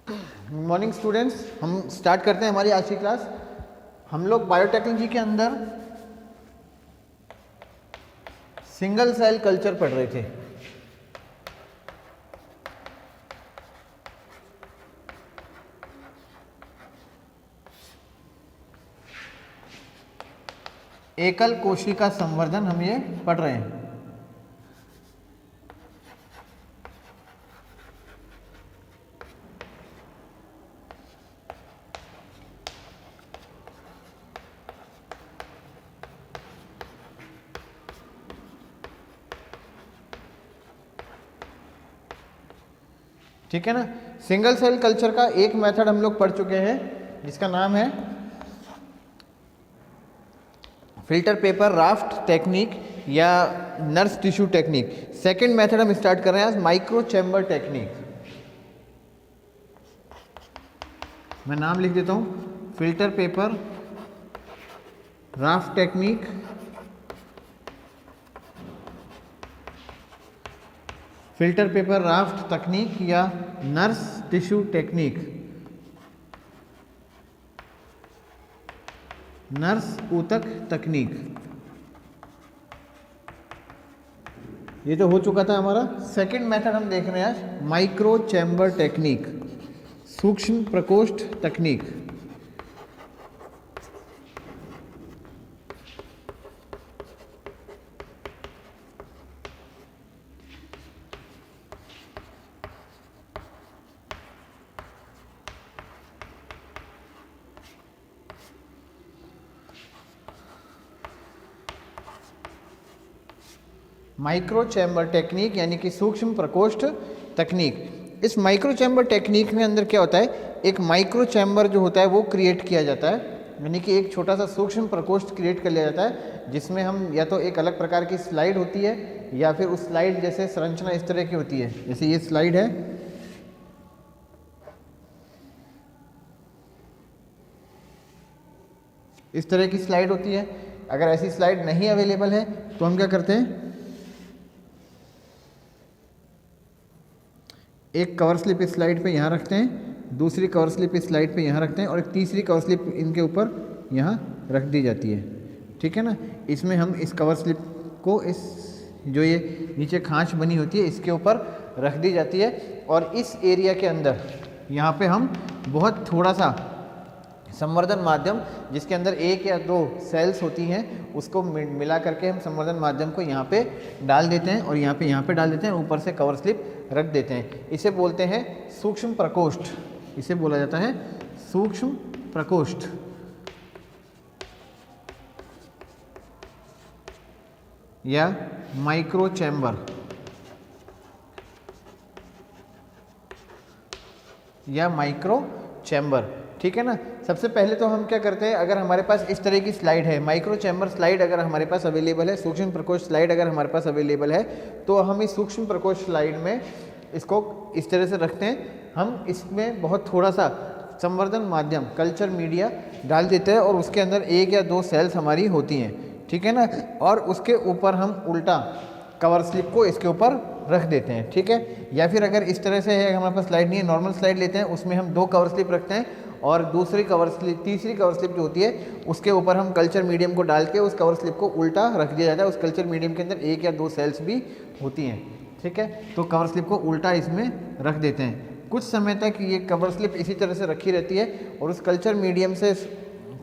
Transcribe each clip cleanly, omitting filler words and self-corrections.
Morning students, हम start करते हैं हमारी आज की क्लास। हम लोग बायोटेक्नोलॉजी के अंदर सिंगल सेल कल्चर पढ़ रहे थे। एकल कोशिका संवर्धन हम ये पढ़ रहे हैं। ठीक है ना। सिंगल सेल कल्चर का एक मेथड हम लोग पढ़ चुके हैं जिसका नाम है फिल्टर पेपर राफ्ट टेक्निक या nurse tissue technique. Second method हम स्टार्ट कर रहे हैं आज, माइक्रो चैम्बर टेक्निक। मैं नाम लिख देता हूं, filter paper raft technique, filter paper raft तकनीक या नर्स टिश्यू टेक्निक, नर्स ऊतक तकनीक। ये तो हो चुका था हमारा। सेकंड मेथड हम देख रहे हैं आज, माइक्रो चैम्बर टेक्निक, सूक्ष्म प्रकोष्ठ तकनीक। माइक्रो चैम्बर टेक्निक यानी कि सूक्ष्म प्रकोष्ठ तकनीक। इस माइक्रो चैम्बर टेक्निक में अंदर क्या होता है, एक माइक्रो चैम्बर जो होता है वो क्रिएट किया जाता है, यानी कि एक छोटा सा सूक्ष्म प्रकोष्ठ क्रिएट कर लिया जाता है जिसमें हम या तो एक अलग प्रकार की स्लाइड होती है या फिर उस स्लाइड जैसे संरचना इस तरह की होती है। जैसे ये स्लाइड है, इस तरह की स्लाइड होती है। अगर ऐसी स्लाइड नहीं अवेलेबल है तो हम क्या करते हैं, एक कवर स्लिप इस स्लाइड पे यहाँ रखते हैं, दूसरी कवर स्लिप इस स्लाइड पे यहाँ रखते हैं और एक तीसरी कवर स्लिप इनके ऊपर यहाँ रख दी जाती है। ठीक है ना। इसमें हम इस कवर स्लिप को इस जो ये नीचे खांच बनी होती है इसके ऊपर रख दी जाती है और इस एरिया के अंदर यहाँ पे हम बहुत थोड़ा सा संवर्धन माध्यम, जिसके अंदर एक या दो सेल्स होती हैं, उसको मिला करके हम संवर्धन माध्यम को यहाँ पे डाल देते हैं और यहाँ पे डाल देते हैं, ऊपर से कवर स्लिप रख देते हैं। इसे बोलते हैं सूक्ष्म प्रकोष्ठ, इसे बोला जाता है सूक्ष्म प्रकोष्ठ या माइक्रो चैम्बर या माइक्रो चैम्बर। ठीक है ना। सबसे पहले तो हम क्या करते हैं, अगर हमारे पास इस तरह की स्लाइड है, माइक्रो चैम्बर स्लाइड अगर हमारे पास अवेलेबल है, सूक्ष्म प्रकोष्ठ स्लाइड अगर हमारे पास अवेलेबल है, तो हम इस सूक्ष्म प्रकोष्ठ स्लाइड में इसको इस तरह से रखते हैं। हम इसमें बहुत थोड़ा सा संवर्धन माध्यम कल्चर मीडिया डाल देते हैं और उसके अंदर एक या दो सेल्स हमारी होती हैं। ठीक है ना। और उसके ऊपर हम उल्टा कवर स्लिप को इसके ऊपर रख देते हैं। ठीक है। या फिर अगर इस तरह से है, हमारे पास स्लाइड नहीं है, नॉर्मल स्लाइड लेते हैं, उसमें हम दो कवर स्लिप रखते हैं और दूसरी कवर स्लिप, तीसरी कवर स्लिप जो होती है उसके ऊपर हम कल्चर मीडियम को डाल के उस कवर स्लिप को उल्टा रख दिया जाता है। उस कल्चर मीडियम के अंदर एक या दो सेल्स भी होती हैं। ठीक है। तो कवर स्लिप को उल्टा इसमें रख देते हैं। कुछ समय तक ये कवर स्लिप इसी तरह से रखी रहती है और उस कल्चर मीडियम से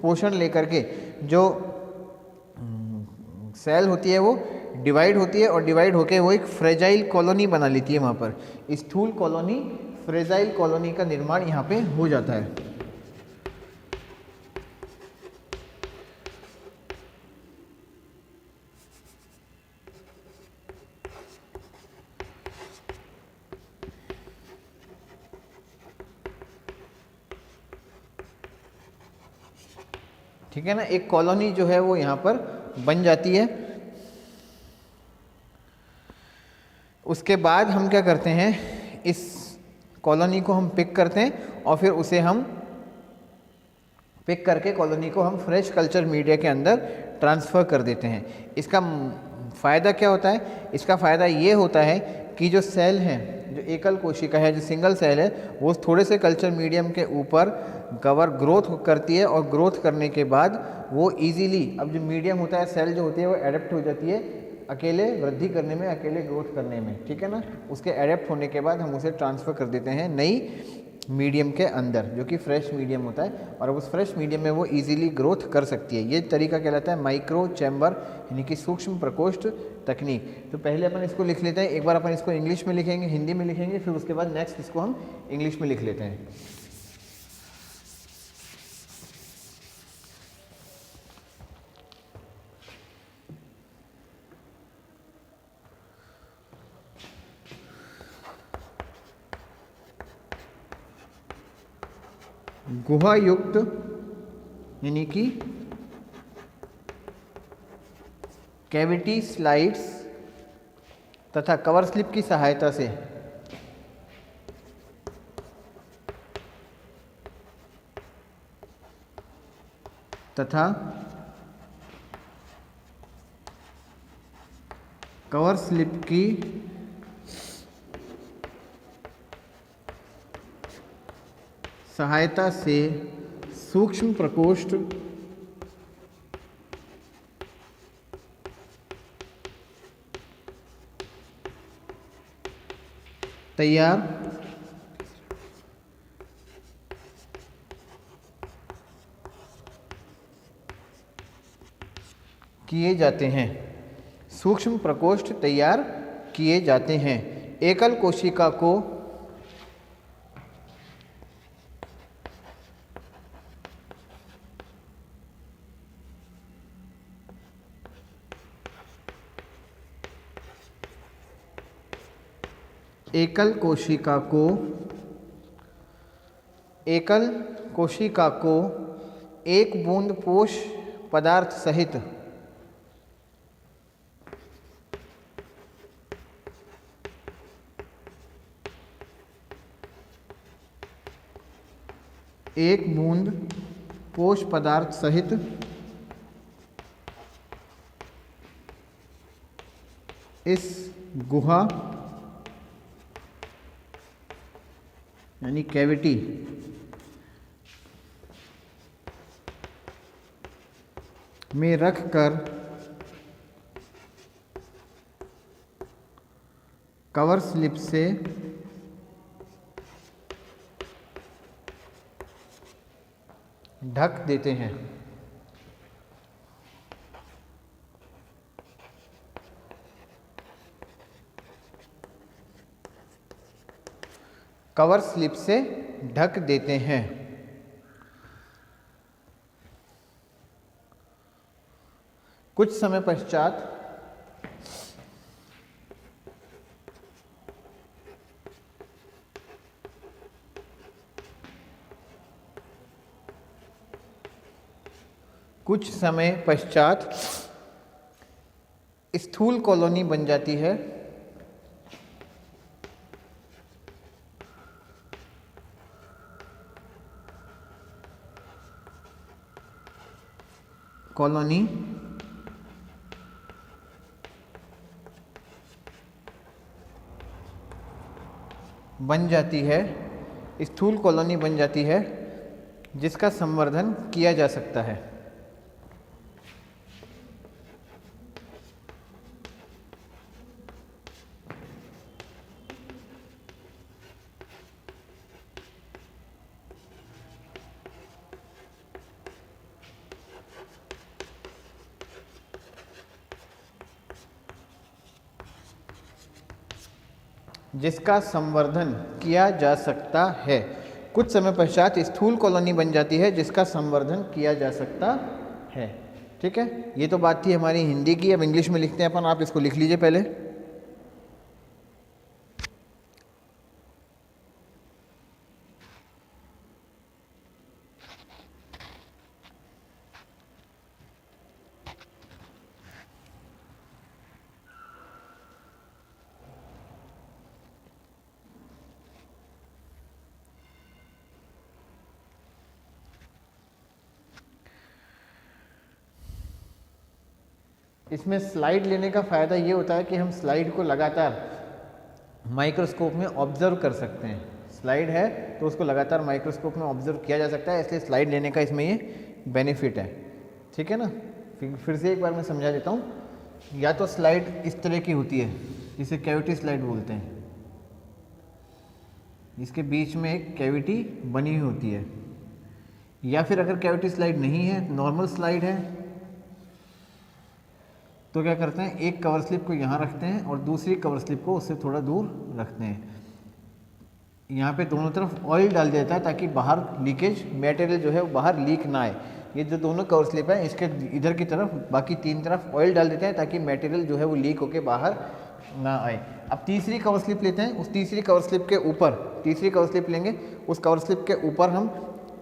पोषण लेकर के जो सेल होती है वो डिवाइड होती है और डिवाइड होकर वो एक फ्रेजाइल कॉलोनी बना लेती है। वहाँ पर स्थूल कॉलोनी, फ्रेजाइल कॉलोनी का निर्माण यहाँ पे हो जाता है। ठीक है ना। एक कॉलोनी जो है वो यहाँ पर बन जाती है। उसके बाद हम क्या करते हैं, इस कॉलोनी को हम पिक करते हैं और फिर उसे हम पिक करके कॉलोनी को हम फ्रेश कल्चर मीडिया के अंदर ट्रांसफ़र कर देते हैं। इसका फ़ायदा क्या होता है, इसका फ़ायदा ये होता है कि जो सेल हैं, जो एकल कोशिका है, जो सिंगल सेल है, वो थोड़े से कल्चर मीडियम के ऊपर कवर ग्रोथ करती है, और ग्रोथ करने के बाद वो इजीली, अब जो मीडियम होता है, सेल जो होती है वो एडेप्ट हो जाती है अकेले वृद्धि करने में, अकेले ग्रोथ करने में, ठीक है ना। उसके एडेप्ट होने के बाद हम उसे ट्रांसफ़र कर देते हैं नई मीडियम के अंदर, जो कि फ्रेश मीडियम होता है, और अब उस फ्रेश मीडियम में वो इजीली ग्रोथ कर सकती है। ये तरीका कहलाता है माइक्रो चैम्बर, यानी कि सूक्ष्म प्रकोष्ठ तकनीक। तो पहले अपन इसको लिख लेते हैं, एक बार अपन इसको इंग्लिश में लिखेंगे, हिंदी में लिखेंगे, फिर उसके बाद नेक्स्ट इसको हम इंग्लिश में लिख लेते हैं। गुहा युक्त, यानी कि कैविटी स्लाइड्स तथा कवर स्लिप की सहायता से तथा कवर स्लिप की सहायता से सूक्ष्म प्रकोष्ठ तैयार किए जाते हैं। सूक्ष्म प्रकोष्ठ तैयार किए जाते हैं। एकल कोशिका को एकल कोशिका को एक बूंद पोष पदार्थ सहित इस गुहा, यानी कैविटी, में रखकर कवर स्लिप से ढक देते हैं। कवर स्लिप से ढक देते हैं। कुछ समय पश्चात स्थूल कॉलोनी बन जाती है। कॉलोनी बन जाती है, स्थूल कॉलोनी बन जाती है, जिसका संवर्धन किया जा सकता है। जिसका संवर्धन किया जा सकता है। कुछ समय पश्चात स्थूल कॉलोनी बन जाती है, जिसका संवर्धन किया जा सकता है। ठीक है, ये तो बात थी हमारी हिंदी की। अब इंग्लिश में लिखते हैं अपन, आप इसको लिख लीजिए पहले। इसमें स्लाइड लेने का फ़ायदा ये होता है कि हम स्लाइड को लगातार माइक्रोस्कोप में ऑब्जर्व कर सकते हैं। स्लाइड है तो उसको लगातार माइक्रोस्कोप में ऑब्जर्व किया जा सकता है, इसलिए स्लाइड लेने का इसमें ये बेनिफिट है। ठीक है ना, फिर से एक बार मैं समझा देता हूँ। या तो स्लाइड इस तरह की होती है जिसे कैविटी स्लाइड बोलते हैं, इसके बीच में एक कैविटी बनी हुई होती है। या फिर अगर कैविटी स्लाइड नहीं है, नॉर्मल स्लाइड है, तो क्या करते हैं, एक कवर स्लिप को यहाँ रखते हैं और दूसरी कवर स्लिप को उससे थोड़ा दूर रखते हैं। यहाँ पे दोनों तरफ ऑयल डाल देता है ताकि बाहर लीकेज मटेरियल जो है वो बाहर लीक ना आए। ये जो दोनों कवर स्लिप है इसके इधर की तरफ, बाकी तीन तरफ ऑयल डाल देते हैं ताकि मटेरियल जो है वो लीक होके बाहर ना आए। अब तीसरी कवर स्लिप लेते हैं, उस तीसरी कवर स्लिप के ऊपर, तीसरी कवर स्लिप लेंगे, उस कवर स्लिप के ऊपर हम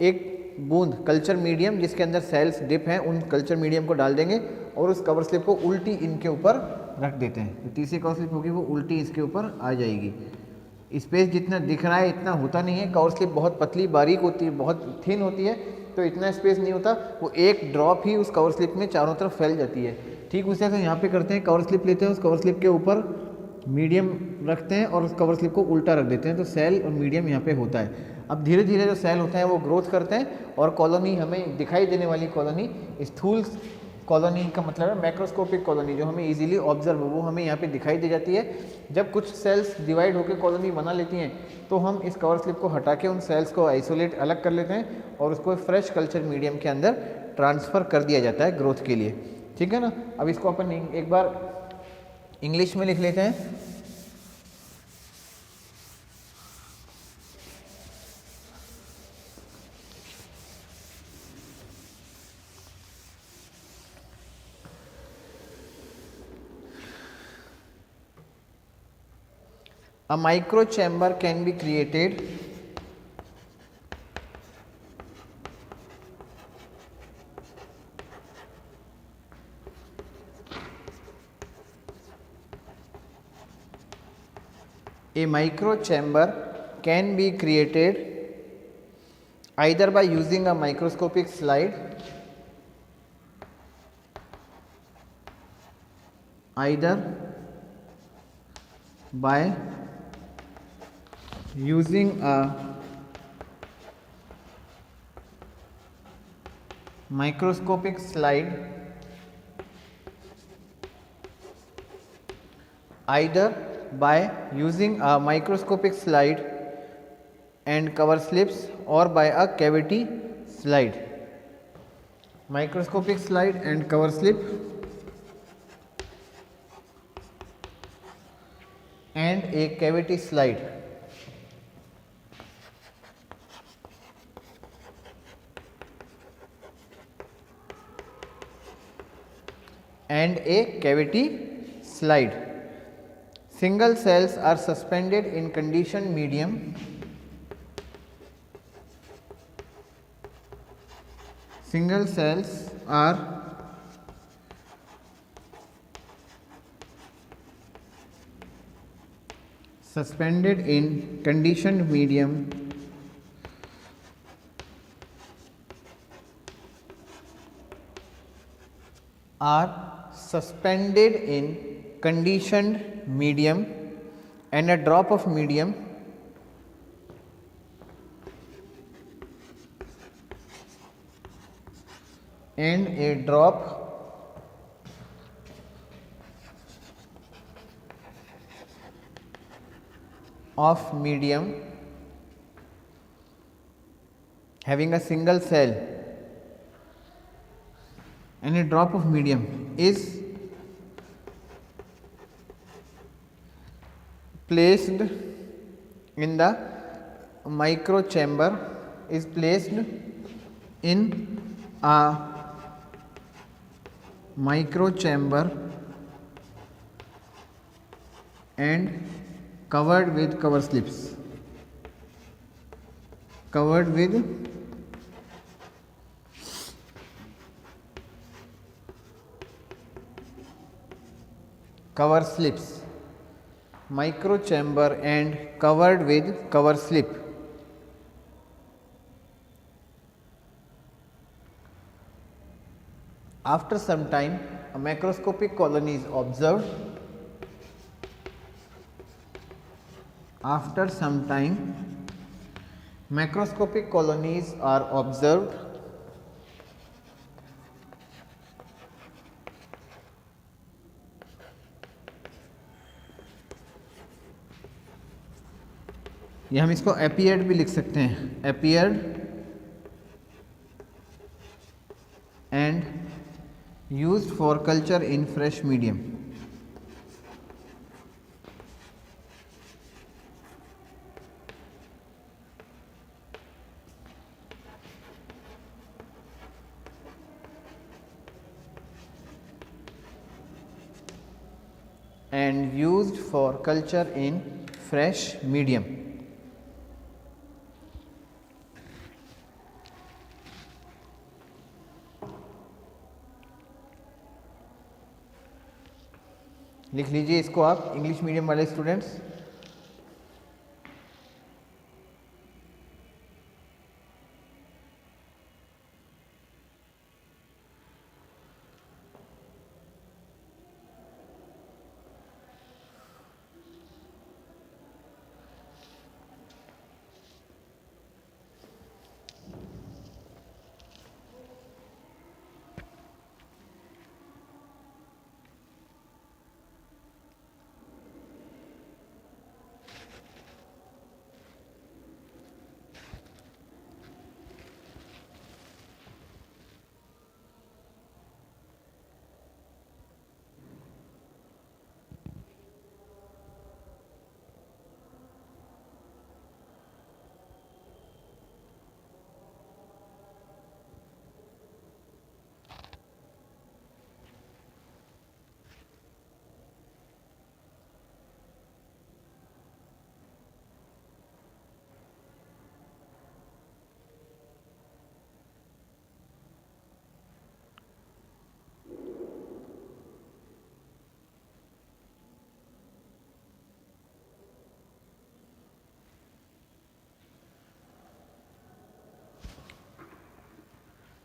एक बूंद कल्चर मीडियम जिसके अंदर सेल्स डिप हैं उन कल्चर मीडियम को डाल देंगे और उस कवर स्लिप को उल्टी इनके ऊपर रख देते हैं। तो तीसरी कवर स्लिप होगी वो उल्टी इसके ऊपर आ जाएगी। स्पेस जितना दिख रहा है इतना होता नहीं है, कवर स्लिप बहुत पतली बारीक होती है, बहुत थिन होती है, तो इतना स्पेस नहीं होता, वो एक ड्रॉप ही उस कवर स्लिप में चारों तरफ फैल जाती है। ठीक उसी तरह से यहाँ पे करते हैं, कवर स्लिप लेते हैं, उस कवर स्लिप के ऊपर मीडियम रखते हैं और उस कवर स्लिप को उल्टा रख देते हैं, तो सेल और मीडियम यहाँ पे होता है। अब धीरे धीरे जो सेल होते हैं वो ग्रोथ करते हैं और कॉलोनी, हमें दिखाई देने वाली कॉलोनी, स्थूल कॉलोनी का मतलब है मैक्रोस्कोपिक कॉलोनी, जो हमें इजीली ऑब्जर्व, वो हमें यहाँ पे दिखाई दे जाती है। जब कुछ सेल्स डिवाइड होकर कॉलोनी बना लेती हैं तो हम इस कवर स्लिप को हटा के उन सेल्स को आइसोलेट अलग कर लेते हैं और उसको फ्रेश कल्चर मीडियम के अंदर ट्रांसफ़र कर दिया जाता है ग्रोथ के लिए। ठीक है ना, अब इसको अपन एक बार इंग्लिश में लिख लेते हैं। A micro chamber can be created either by using a microscopic slide, either by using a microscopic slide, either by using a microscopic slide and cover slips or by a cavity slide. Microscopic slide and cover slip and a cavity slide. And a cavity slide. Single cells are suspended in conditioned medium. Single cells are suspended in conditioned medium and a drop of medium of medium having a single cell and a drop of medium is placed in the micro chamber, is placed in a micro chamber and covered with cover slips, covered with cover slips, micro chamber and covered with cover slip. After some time, a macroscopic colony is observed. After some time, macroscopic colonies are observed या हम इसको appeared भी लिख सकते हैं, appeared and used for culture in fresh medium. And used for culture in fresh medium. लिख लीजिए इसको आप इंग्लिश मीडियम वाले स्टूडेंट्स।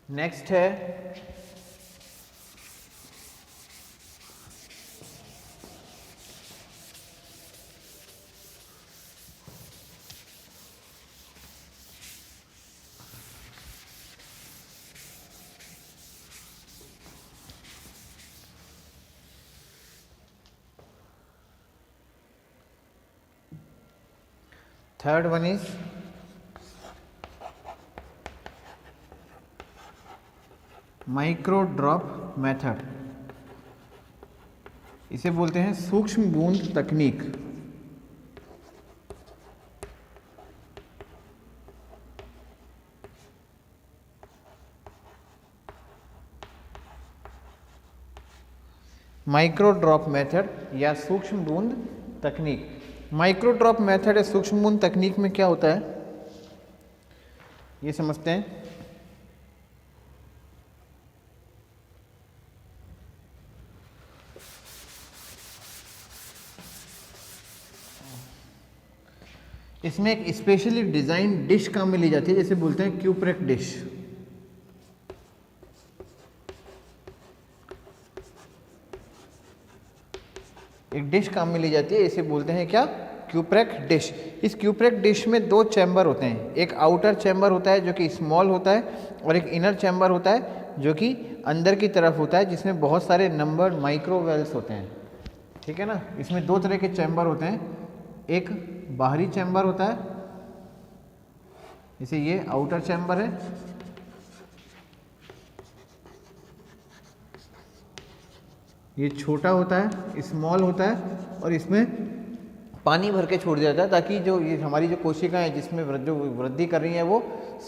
नेक्स्ट है third one is micro drop method. इसे बोलते हैं सूक्ष्म बूंद तकनीक। माइक्रो ड्रॉप मेथड या सूक्ष्म बूंद तकनीक। माइक्रो ड्रॉप मेथड या सूक्ष्म बूंद तकनीक में क्या होता है ये समझते हैं। इसमें एक स्पेशली डिजाइन डिश काम में ली जाती है, जैसे बोलते हैं क्यूप्रेक डिश। एक डिश काम में ली जाती है, इसे बोलते हैं क्या, क्यूप्रेक डिश। इस क्यूप्रेक डिश में दो चैम्बर होते हैं, एक आउटर चैम्बर होता है जो कि स्मॉल होता है और एक इनर चैम्बर होता है जो कि अंदर की तरफ होता है, जिसमें बहुत सारे नंबर्ड माइक्रोवेल्स होते हैं। ठीक है ना। इसमें दो तरह के चैम्बर होते हैं, एक बाहरी चैम्बर होता है, जैसे ये आउटर चैम्बर है, ये छोटा होता है, स्मॉल होता है, और इसमें पानी भर के छोड़ दिया जाता है ताकि जो ये हमारी जो कोशिकाएं जिसमें जो वृद्धि कर रही हैं वो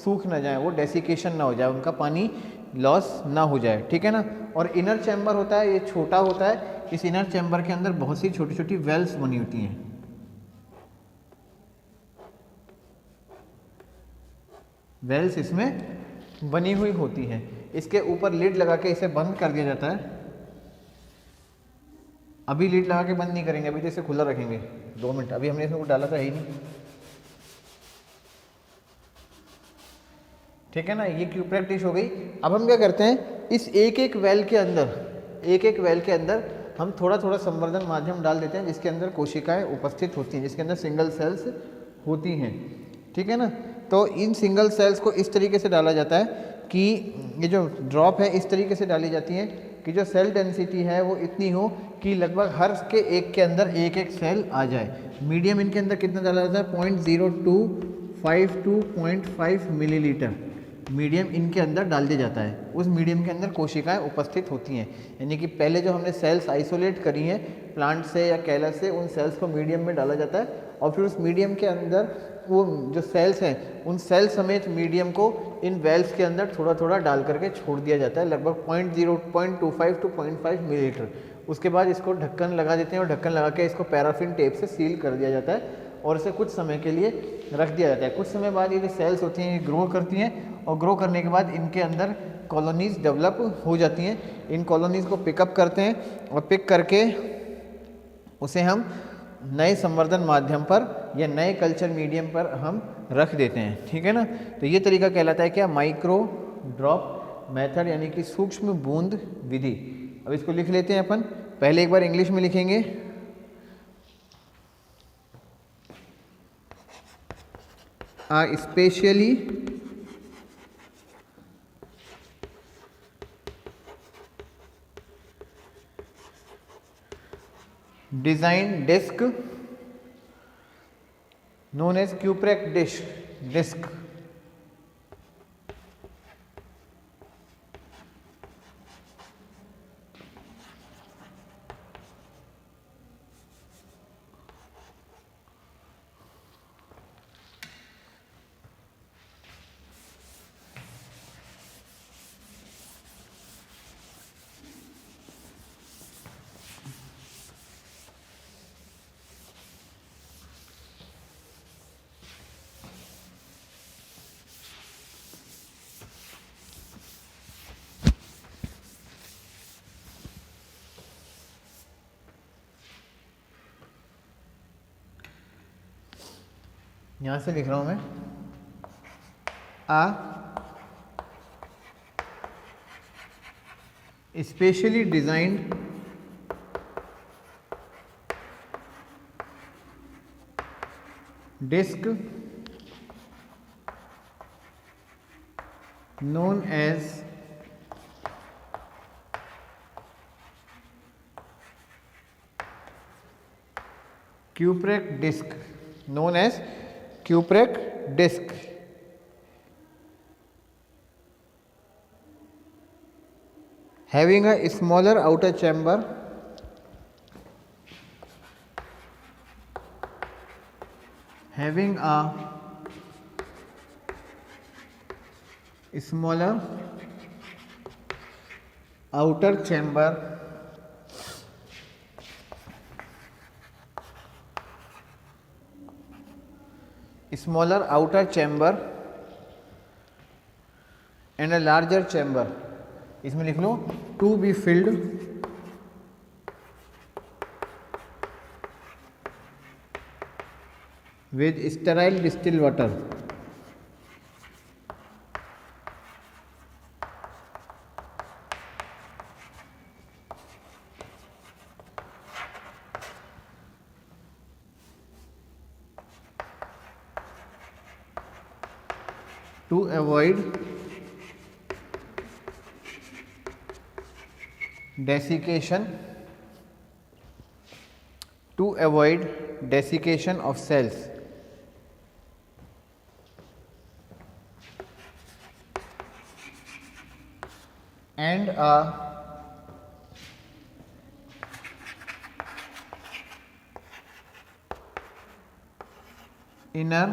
सूख ना जाए, वो डेसिकेशन ना हो जाए, उनका पानी लॉस ना हो जाए। ठीक है ना। और इनर चैम्बर होता है, ये छोटा होता है। इस इनर चैम्बर के अंदर बहुत सी छोटी छोटी वेल्स बनी होती हैं। वेल्स इसमें बनी हुई होती है। इसके ऊपर लिड लगा के इसे बंद कर दिया जाता है। अभी लिड लगा के बंद नहीं करेंगे, अभी तो इसे खुला रखेंगे 2 मिनट। अभी हमने इसमें कुछ डाला था ही नहीं। ठीक है ना। ये क्यूप्रेक डिश हो गई। अब हम क्या करते हैं, इस एक एक वेल के अंदर हम थोड़ा थोड़ा संवर्धन माध्यम डाल देते हैं जिसके अंदर कोशिकाएं उपस्थित होती हैं, जिसके अंदर सिंगल सेल्स होती हैं, ठीक है ना। तो इन सिंगल सेल्स को इस तरीके से डाला जाता है कि ये जो ड्रॉप है इस तरीके से डाली जाती है कि जो सेल डेंसिटी है वो इतनी हो कि लगभग हर के एक के अंदर एक एक सेल आ जाए। मीडियम इनके अंदर कितना डाला जाता है, 0.0252 टू 0.5 मिलीलीटर मीडियम इनके अंदर डाल दिया जाता है। उस मीडियम के अंदर कोशिकाएं उपस्थित होती हैं, यानी कि पहले जो हमने सेल्स आइसोलेट करी हैं प्लांट से या कैलस से, उन सेल्स को मीडियम में डाला जाता है और फिर उस मीडियम के अंदर वो जो सेल्स हैं उन सेल समेत मीडियम को इन वेल्स के अंदर थोड़ा थोड़ा डाल करके छोड़ दिया जाता है, लगभग 0.25 टू 0.5 मिलीलीटर। उसके बाद इसको ढक्कन लगा देते हैं और ढक्कन लगा के इसको पैराफिन टेप से सील कर दिया जाता है और इसे कुछ समय के लिए रख दिया जाता है। कुछ समय बाद ये जो सेल्स होती हैं ये ग्रो करती हैं और ग्रो करने के बाद इनके अंदर कॉलोनीज डेवलप हो जाती हैं। इन कॉलोनीज को पिकअप करते हैं और पिक करके उसे हम नए संवर्धन माध्यम पर या नए कल्चर मीडियम पर हम रख देते हैं, ठीक है ना। तो ये तरीका कहलाता है क्या, माइक्रो ड्रॉप मेथड, यानी कि सूक्ष्म बूंद विधि। अब इसको लिख लेते हैं अपन, पहले एक बार इंग्लिश में लिखेंगे। Specially design disc known as Cuprex disc यहाँ से लिख रहा हूँ मैं, specially designed disc known as Cuprex disc, known as Cuprex disc, having a smaller outer chamber smaller outer chamber and a larger chamber, इसमें लिख लो to be filled with sterile distilled water, to avoid desiccation of cells and a inner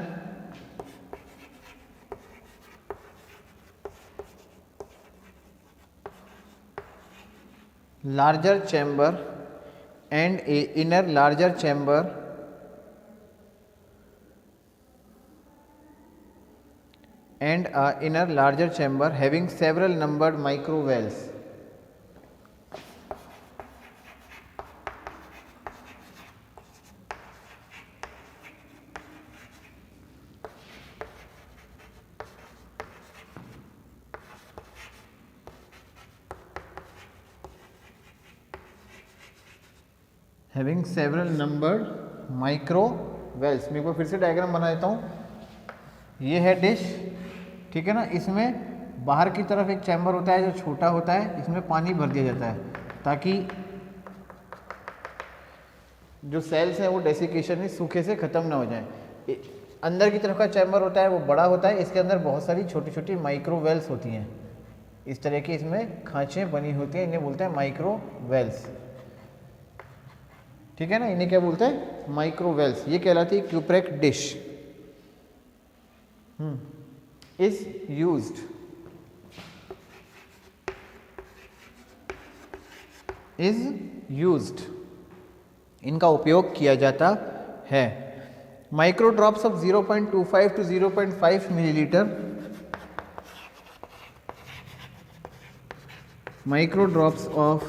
larger chamber and a inner larger chamber having several numbered microvalves. Having several numbered micro wells. मैं एक बार फिर से diagram बना देता हूँ। ये है dish, ठीक है ना। इसमें बाहर की तरफ एक चैम्बर होता है जो छोटा होता है, इसमें पानी भर दिया जाता है ताकि जो सेल्स हैं वो डेसिकेशन में सूखे से ख़त्म ना हो जाए। अंदर की तरफ का चैम्बर होता है वो बड़ा होता है, इसके अंदर बहुत सारी छोटी छोटी माइक्रो वेल्स होती हैं। इस तरह की इसमें खांचें बनी होती हैं, इन्हें बोलते हैं माइक्रो वेल्स, ठीक है ना। इन्हें क्या बोलते हैं? Micro wells. ये कहलाती है क्यूप्रेक डिश। इज यूज्ड इनका उपयोग किया जाता है। Micro drops of 0.25 to 0.5 millilitre, micro drops of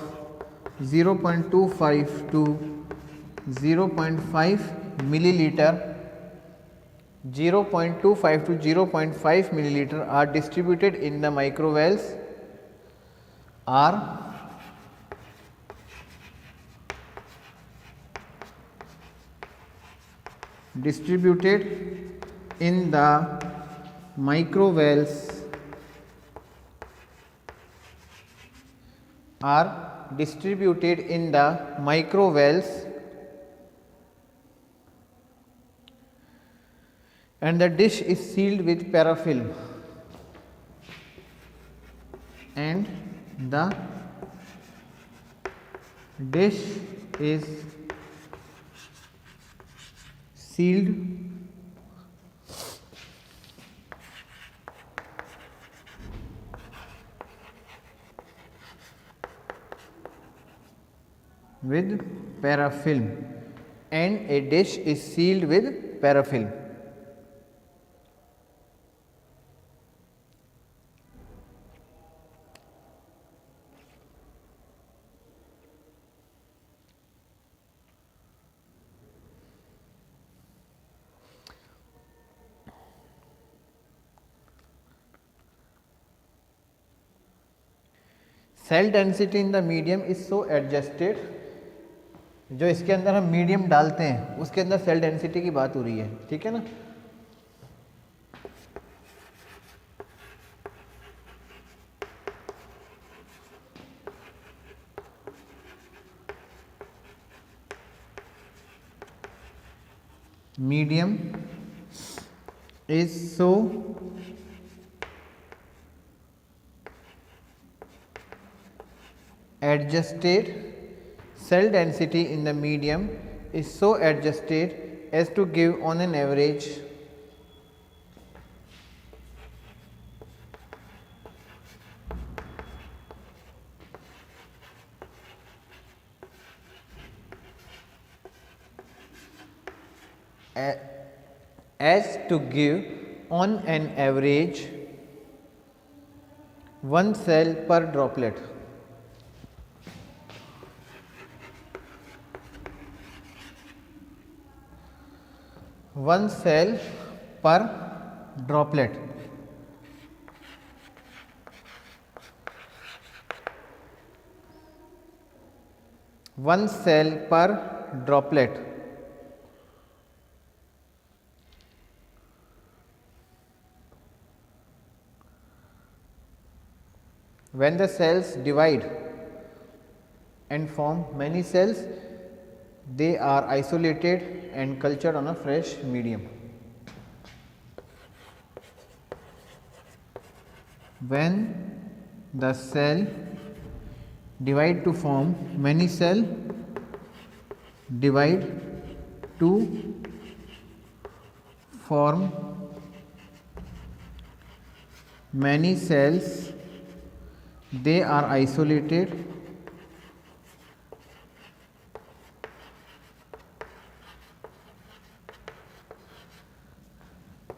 0.25 to 0.5 milliliter, 0.25 to 0.5 milliliter are distributed in the microvalves, are distributed in the microvalves, are distributed in the microvalves, and the dish is sealed with parafilm, and the dish is sealed with parafilm, and a dish is sealed with parafilm. Cell density in the medium is so adjusted, जो इसके अंदर हम medium डालते हैं उसके अंदर cell density की बात हो रही है, ठीक है ना। Medium is so adjusted, cell density in the medium is so adjusted as to give on an average as to give on an average 1 cell per droplet. One cell per droplet. One cell per droplet. When the cells divide and form many cells, they are isolated and cultured on a fresh medium. When the cell divide to form many cell, divide to form many cells, they are isolated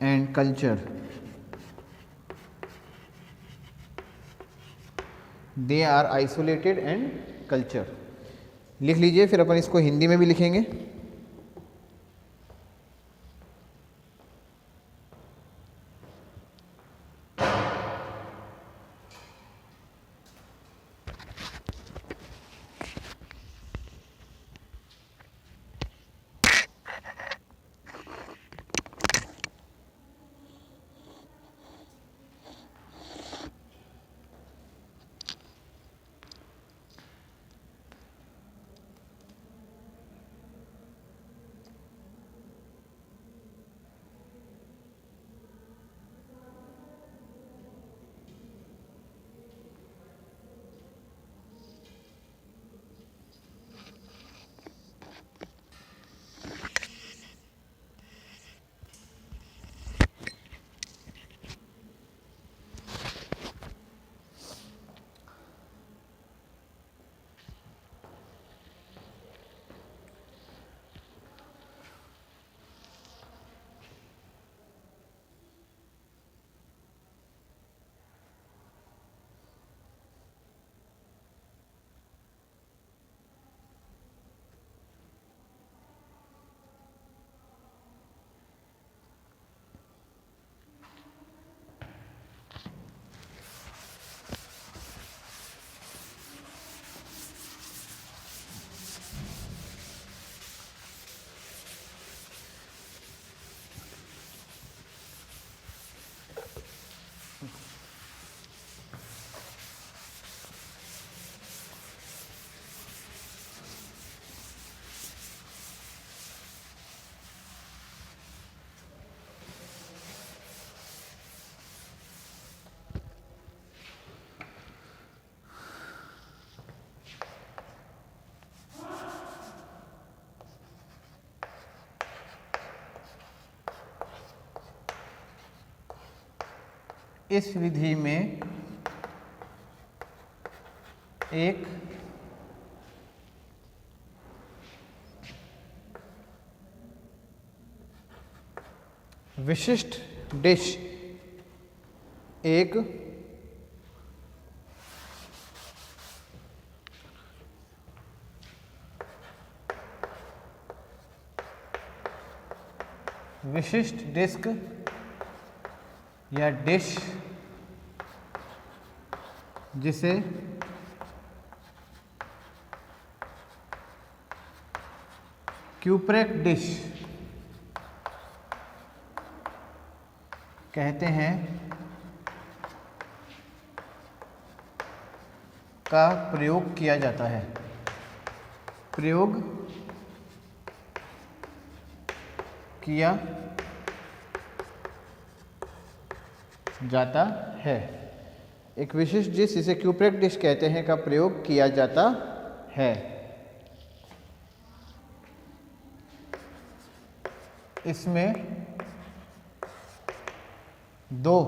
and culture. They are isolated and culture. लिख लीजिए, फिर अपन इसको हिंदी में भी लिखेंगे। इस विधि में एक विशिष्ट डिश विशिष्ट डिस्क या डिश जिसे क्यूप्रेक डिश कहते हैं का प्रयोग किया जाता है। प्रयोग किया जाता है। एक विशिष्ट डिश जिसे क्यूप्रेक डिश कहते हैं का प्रयोग किया जाता है। इसमें दो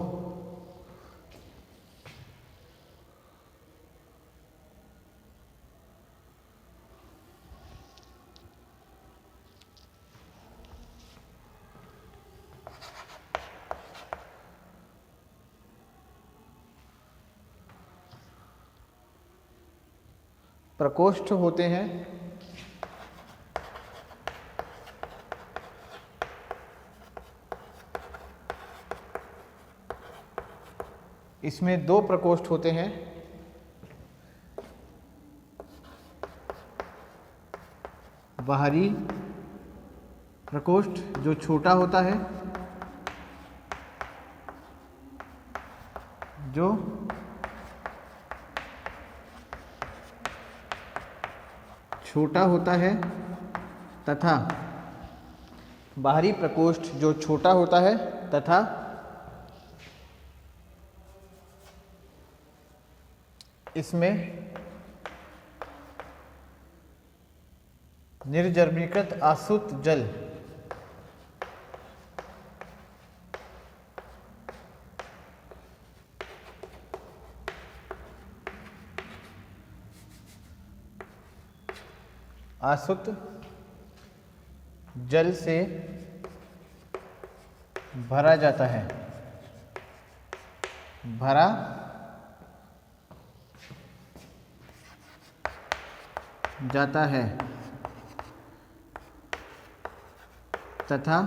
प्रकोष्ठ होते हैं। इसमें दो प्रकोष्ठ होते हैं। बाहरी प्रकोष्ठ जो छोटा होता है, जो छोटा होता है तथा बाहरी प्रकोष्ठ जो छोटा होता है तथा इसमें निर्जमीकृत आसुत जल आसुत जल से भरा जाता है। भरा जाता है तथा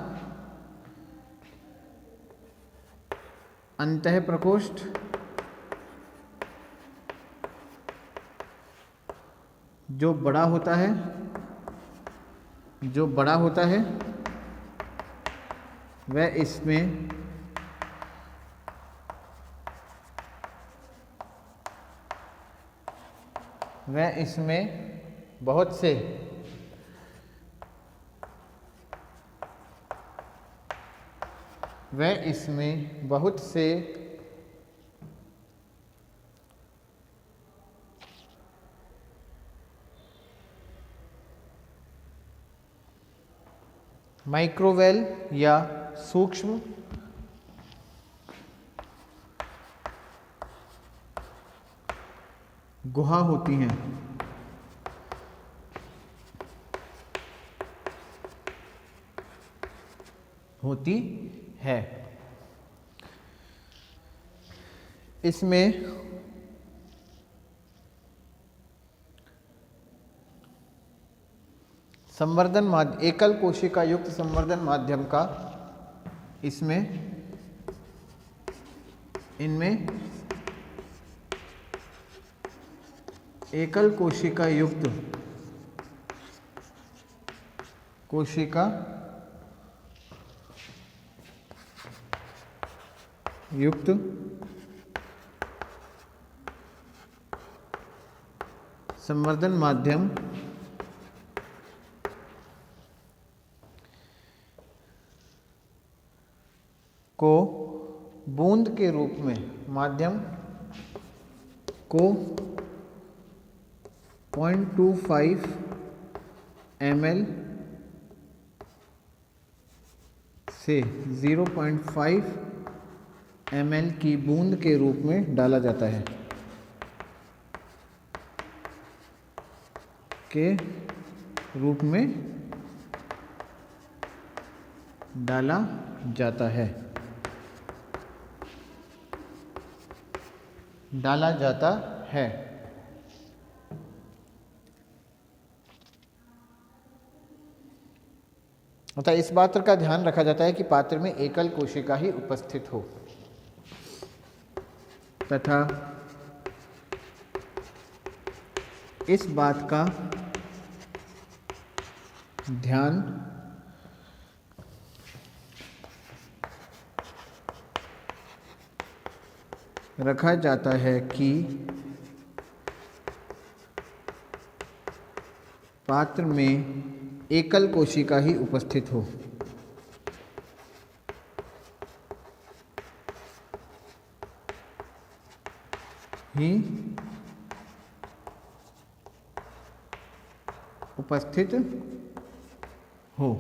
अंतः प्रकोष्ठ जो बड़ा होता है वह इसमें बहुत से माइक्रोवेल या सूक्ष्म गुहा होती हैं। इसमें संवर्धन माध्यम एकल कोशिका युक्त संवर्धन माध्यम का इनमें एकल कोशिका युक्त संवर्धन माध्यम को बूंद के रूप में माध्यम को 0.25 ml से 0.5 ml की बूंद के रूप में डाला जाता है, के रूप में डाला जाता है, डाला जाता है। अतः इस बात का ध्यान रखा जाता है कि पात्र में एकल कोशिका ही उपस्थित हो तथा इस बात का ध्यान रखा जाता है कि पात्र में एकल कोशिका ही उपस्थित हो। ही उपस्थित हो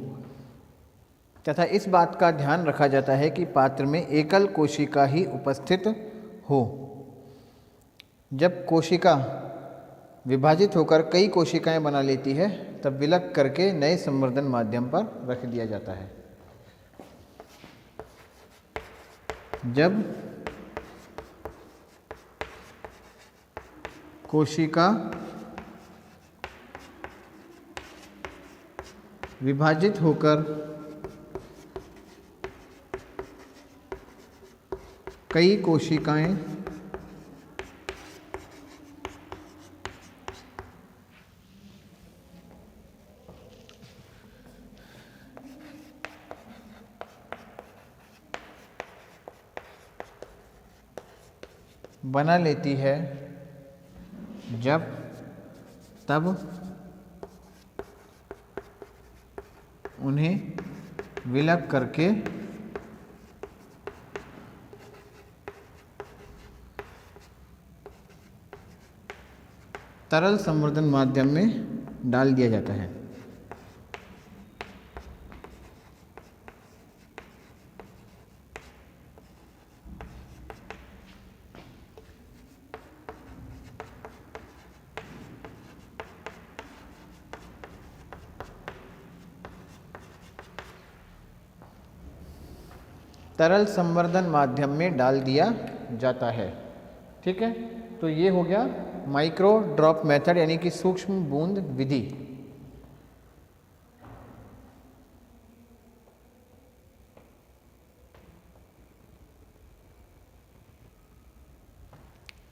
तथा इस बात का ध्यान रखा जाता है कि पात्र में एकल कोशिका ही उपस्थित हो। जब कोशिका विभाजित होकर कई कोशिकाएं बना लेती है तब विलग करके नए संवर्धन माध्यम पर रख दिया जाता है। जब कोशिका विभाजित होकर कई कोशिकाएं बना लेती है, जब तब उन्हें विलग करके तरल संवर्धन माध्यम में डाल दिया जाता है। तरल संवर्धन माध्यम में डाल दिया जाता है। ठीक है, तो ये हो गया माइक्रो ड्रॉप मेथड यानी कि सूक्ष्म बूंद विधि।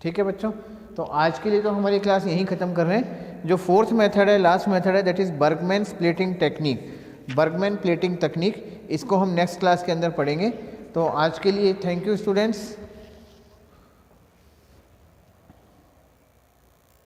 ठीक है बच्चों, तो आज के लिए तो हमारी क्लास यहीं ख़त्म कर रहे हैं। जो फोर्थ मेथड है, लास्ट मेथड है, that is Burgman plating technique. Burgman plating तकनीक, इसको हम नेक्स्ट क्लास के अंदर पढ़ेंगे। तो आज के लिए थैंक यू स्टूडेंट्स।